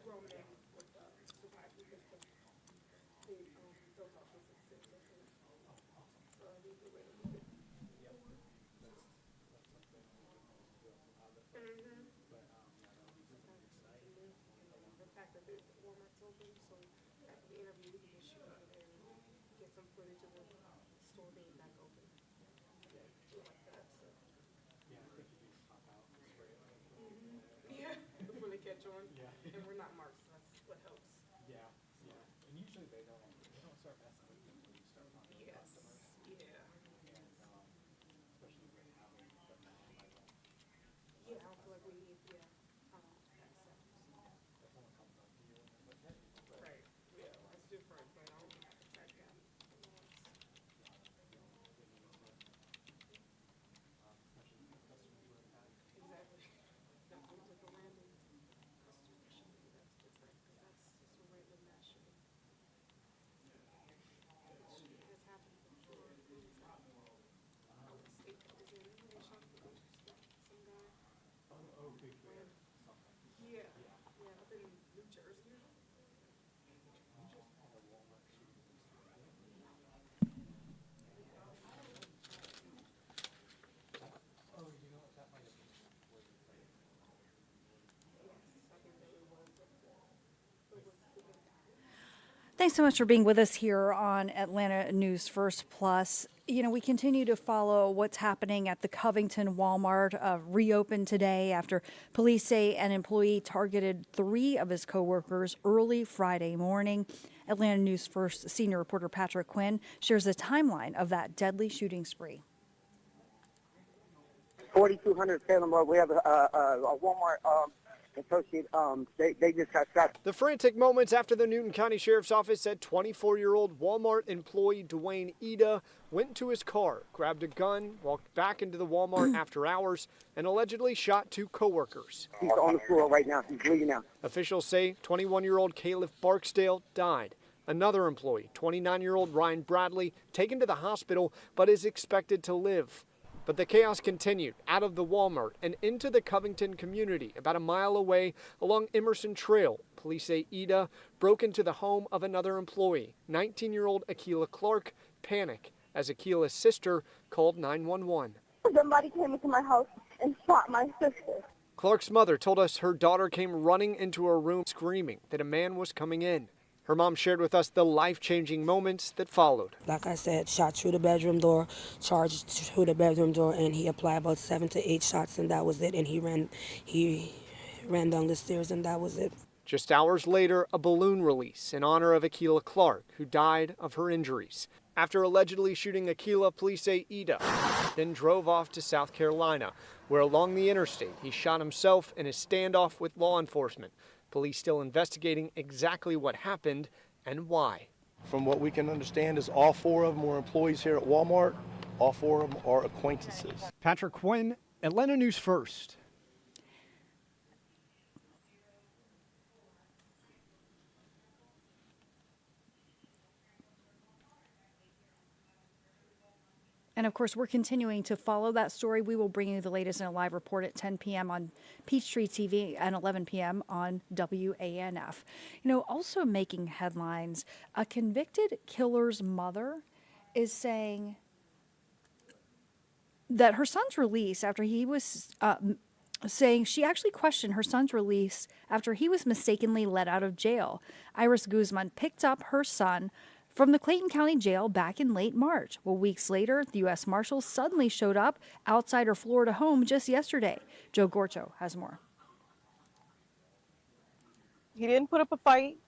grown men would survive because those officers sit with him. So I need to wait a little bit. The fact that the Walmart's open, so after the interview, we can just shoot over there and get some footage of the store being back open. Yeah, like that. So. Yeah, before they catch on. Yeah. And we're not marked, so that's what helps. Yeah, yeah. And usually they don't start messing with them when you start talking to customers. Yeah. And especially with having the mom, I don't feel like we need, access. if someone comes up to you and is like, hey, Right. Yeah, that's different, but I don't have to track that. especially with customers who have had Exactly. That comes with a random customer shooting. That's different, because that's just a random mass shooting. It has happened before. I would say, is there any way shot the grocery store? Some guy. big Random. something. Yeah, up in New Jersey. We just had a Walmart shooting recently. Oh, you know what? That might have been where you played. Yes, I think that it was. Thanks so much for being with us here on Atlanta News First Plus. You know, we continue to follow what's happening at the Covington Walmart, reopened today after police say an employee targeted 3 of his coworkers early Friday morning. Atlanta News First senior reporter Patrick Quinn shares a timeline of that deadly shooting spree. 4200 Salem Road. We have a Walmart associate. They just got shot. The frantic moments after the Newton County Sheriff's Office said 24-year-old Walmart employee Dwayne Ida went to his car, grabbed a gun, walked back into the Walmart after hours, and allegedly shot 2 coworkers. He's on the floor right now. He's bleeding out. Officials say 21-year-old Caleb Barksdale died. Another employee, 29-year-old Ryan Bradley, taken to the hospital but is expected to live. But the chaos continued out of the Walmart and into the Covington community about a mile away along Emerson Trail. Police say Ida broke into the home of another employee, 19-year-old Akilah Clark, panic as Akilah's sister called 911. Somebody came into my house and shot my sister. Clark's mother told us her daughter came running into her room screaming that a man was coming in. Her mom shared with us the life-changing moments that followed. Like I said, shot through the bedroom door, charged through the bedroom door, and he applied about 7 to 8 shots, and that was it. And he ran down the stairs, and that was it. Just hours later, a balloon release in honor of Akilah Clark, who died of her injuries. After allegedly shooting Akilah, police say Ida then drove off to South Carolina, where along the interstate he shot himself in a standoff with law enforcement. Police still investigating exactly what happened and why. From what we can understand is all 4 of them were employees here at Walmart. All 4 of them are acquaintances. Patrick Quinn, Atlanta News First. And of course, we're continuing to follow that story. We will bring you the latest in a live report at 10 p.m. on Peachtree TV and 11 p.m. on WANF. You know, also making headlines, a convicted killer's mother is saying that her son's release after he was saying she actually questioned her son's release after he was mistakenly let out of jail. Iris Guzman picked up her son from the Clayton County Jail back in late March. Well, weeks later, the U.S. Marshals suddenly showed up outside her Florida home just yesterday. Joe Gorcho has more. He didn't put up a fight.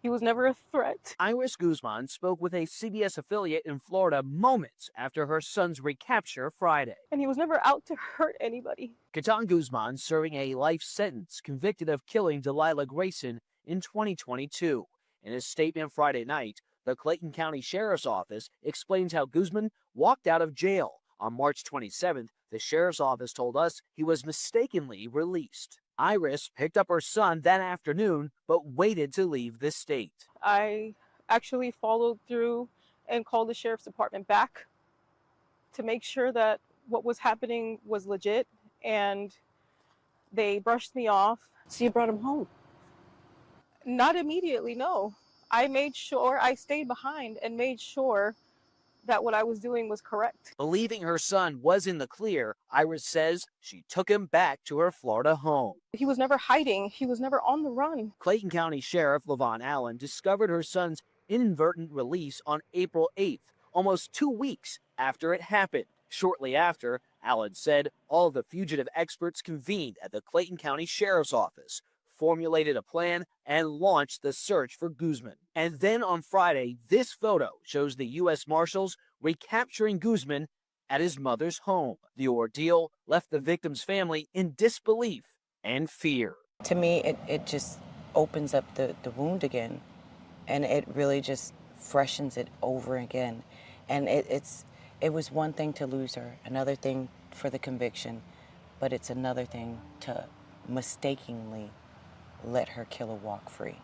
He was never a threat. Iris Guzman spoke with a CBS affiliate in Florida moments after her son's recapture Friday. And he was never out to hurt anybody. Catan Guzman serving a life sentence, convicted of killing Delilah Grayson in 2022. In a statement Friday night, the Clayton County Sheriff's Office explains how Guzman walked out of jail. On March 27th, the Sheriff's Office told us he was mistakenly released. Iris picked up her son that afternoon, but waited to leave the state. I actually followed through and called the Sheriff's Department back to make sure that what was happening was legit, and they brushed me off. So you brought him home? Not immediately, no. I made sure, I stayed behind and made sure that what I was doing was correct. Believing her son was in the clear, Iris says she took him back to her Florida home. He was never hiding. He was never on the run. Clayton County Sheriff Levon Allen discovered her son's inadvertent release on April 8th, almost 2 weeks after it happened. Shortly after, Allen said all of the fugitive experts convened at the Clayton County Sheriff's Office, formulated a plan, and launched the search for Guzman. And then on Friday, this photo shows the U.S. Marshals recapturing Guzman at his mother's home. The ordeal left the victim's family in disbelief and fear. To me, it just opens up the wound again, and it really just freshens it over again. And it was one thing to lose her, another thing for the conviction, but it's another thing to mistakenly let her killer walk free.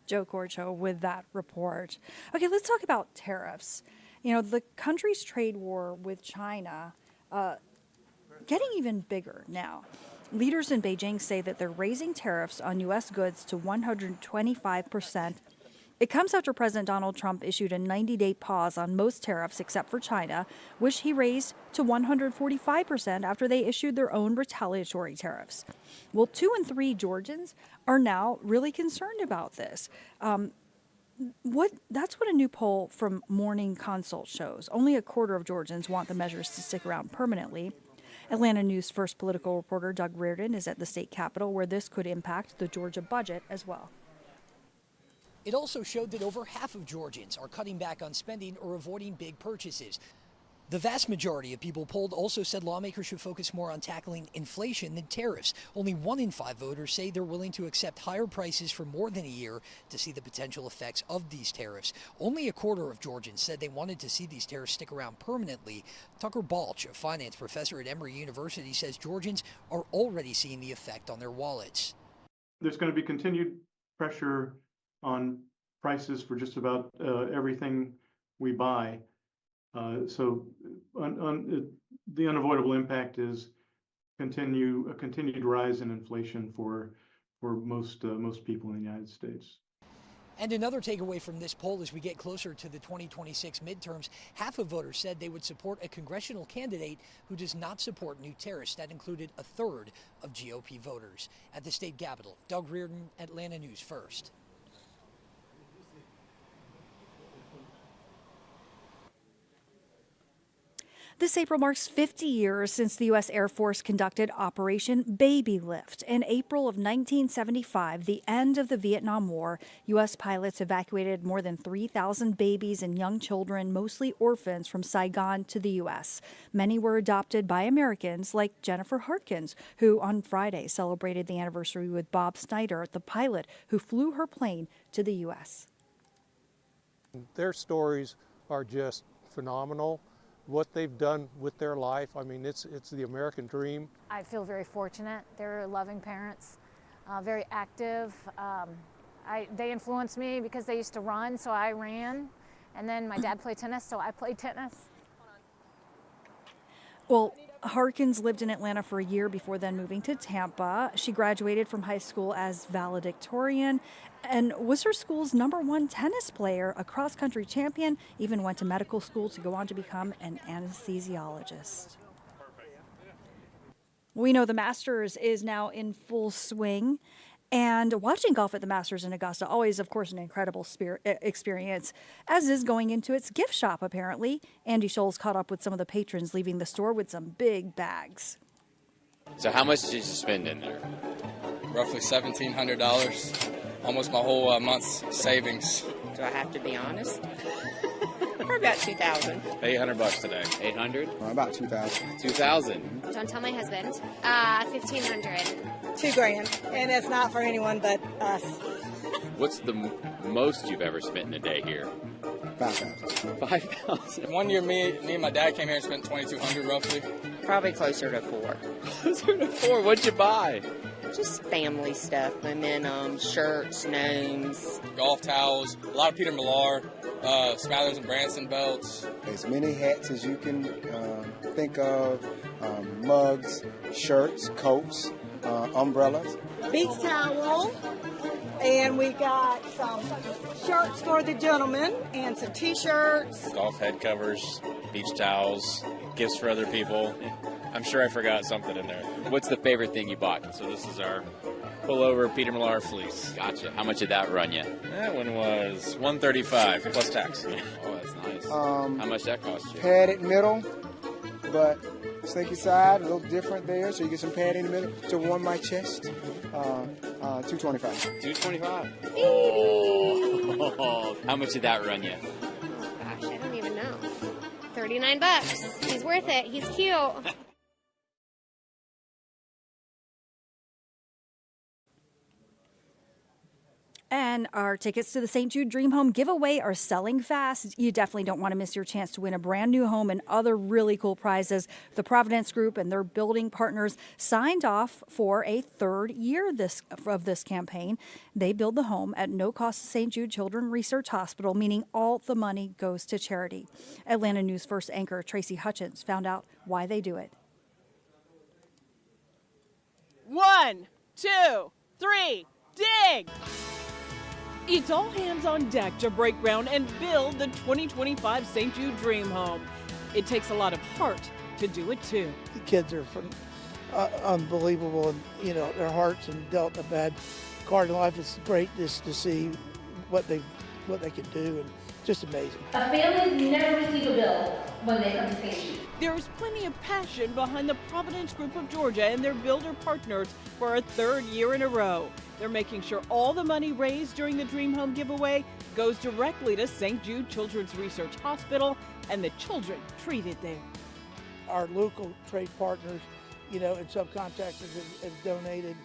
Joe Corcho with that report. Okay, let's talk about tariffs. You know, the country's trade war with China getting even bigger now. Leaders in Beijing say that they're raising tariffs on U.S. goods to 125%. It comes after President Donald Trump issued a 90-day pause on most tariffs except for China, which he raised to 145% after they issued their own retaliatory tariffs. Well, 2 in 3 Georgians are now really concerned about this. That's what a new poll from Morning Consult shows. Only a quarter of Georgians want the measures to stick around permanently. Atlanta News First political reporter Doug Reardon is at the state capitol, where this could impact the Georgia budget as well. It also showed that over half of Georgians are cutting back on spending or avoiding big purchases. The vast majority of people polled also said lawmakers should focus more on tackling inflation than tariffs. Only 1 in 5 voters say they're willing to accept higher prices for more than a year to see the potential effects of these tariffs. Only a quarter of Georgians said they wanted to see these tariffs stick around permanently. Tucker Balch, a finance professor at Emory University, says Georgians are already seeing the effect on their wallets. There's going to be continued pressure on prices for just about everything we buy. So the unavoidable impact is a continued rise in inflation for most people in the United States. And another takeaway from this poll as we get closer to the 2026 midterms, half of voters said they would support a congressional candidate who does not support new tariffs. That included a third of GOP voters. At the state capitol, Doug Reardon, Atlanta News First. This April marks 50 years since the U.S. Air Force conducted Operation Baby Lift. In April of 1975, the end of the Vietnam War, U.S. pilots evacuated more than 3,000 babies and young children, mostly orphans, from Saigon to the U.S. Many were adopted by Americans like Jennifer Harkins, who on Friday celebrated the anniversary with Bob Snyder, the pilot who flew her plane to the U.S. Their stories are just phenomenal. What they've done with their life, I mean, it's the American dream. I feel very fortunate. They're loving parents, very active. They influenced me because they used to run, so I ran. And then my dad played tennis, so I played tennis. Well, Harkins lived in Atlanta for a year before then moving to Tampa. She graduated from high school as valedictorian and was her school's #1 tennis player, a cross-country champion, even went to medical school to go on to become an anesthesiologist. We know the Masters is now in full swing, and watching golf at the Masters in Augusta, always, of course, an incredible experience, as is going into its gift shop, apparently. Andy Scholes caught up with some of the patrons leaving the store with some big bags. So how much did you spend in there? Roughly $1,700, almost my whole month's savings. Do I have to be honest? For about $2,000. $800 today. 800? About 2,000. 2,000. Don't tell my husband. $1,500. $2,000, and it's not for anyone but us. What's the most you've ever spent in a day here? 5,000. 5,000. One year, me and my dad came here and spent $2,200 roughly. Probably closer to 4. Closer to 4. What'd you buy? Just family stuff, women, shirts, gnomes. Golf towels, a lot of Peter Millar, Smathers and Branson belts. As many hats as you can think of, mugs, shirts, coats, umbrellas. Beach towel, and we got some shirts for the gentlemen and some t-shirts. Golf head covers, beach towels, gifts for other people. I'm sure I forgot something in there. What's the favorite thing you bought? So this is our pullover Peter Millar fleece. Gotcha. How much did that run you? That one was $135 plus tax. Oh, that's nice. How much that cost you? Padded middle, but sneaky side, a little different there. So you get some padding in the middle to warm my chest. $225. $225. Oh, how much did that run you? Oh gosh, I don't even know. $39. He's worth it. He's cute. And our tickets to the St. Jude Dream Home giveaway are selling fast. You definitely don't want to miss your chance to win a brand new home and other really cool prizes. The Providence Group and their building partners signed off for a third year of this campaign. They build the home at no cost to St. Jude Children's Research Hospital, meaning all the money goes to charity. Atlanta News First anchor Tracy Hutchins found out why they do it. 1, 2, 3, dig! It's all hands on deck to break ground and build the 2025 St. Jude Dream Home. It takes a lot of heart to do it, too. The kids are unbelievable, and, you know, their hearts and dealt a bad card in life. It's great just to see what they can do, and just amazing. A family never receive a bill when they come to St. Jude. There's plenty of passion behind the Providence Group of Georgia and their builder partners for a third year in a row. They're making sure all the money raised during the Dream Home giveaway goes directly to St. Jude Children's Research Hospital and the children treated there. Our local trade partners, you know, and subcontractors have donated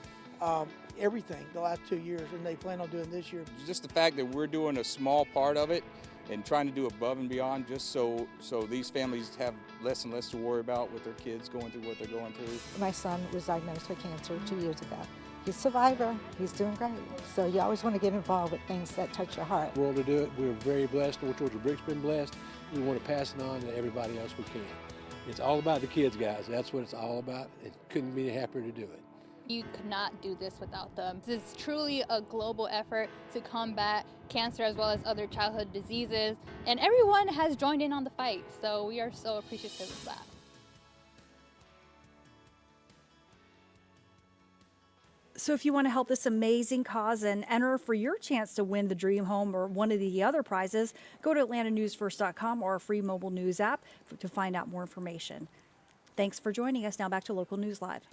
everything the last 2 years, and they plan on doing this year. Just the fact that we're doing a small part of it and trying to do above and beyond, just so these families have less and less to worry about with their kids going through what they're going through. My son was diagnosed with cancer 2 years ago. He's a survivor. He's doing great. So you always want to get involved with things that touch your heart. World to do it. We're very blessed. North Georgia Brick's been blessed. We want to pass it on to everybody else we can. It's all about the kids, guys. That's what it's all about. It couldn't be happier to do it. You could not do this without them. This is truly a global effort to combat cancer as well as other childhood diseases, and everyone has joined in on the fight, so we are so appreciative of that. So if you want to help this amazing cause and enter for your chance to win the Dream Home or one of the other prizes, go to atlantanewsfirst.com or our free mobile news app to find out more information. Thanks for joining us. Now back to Local News Live.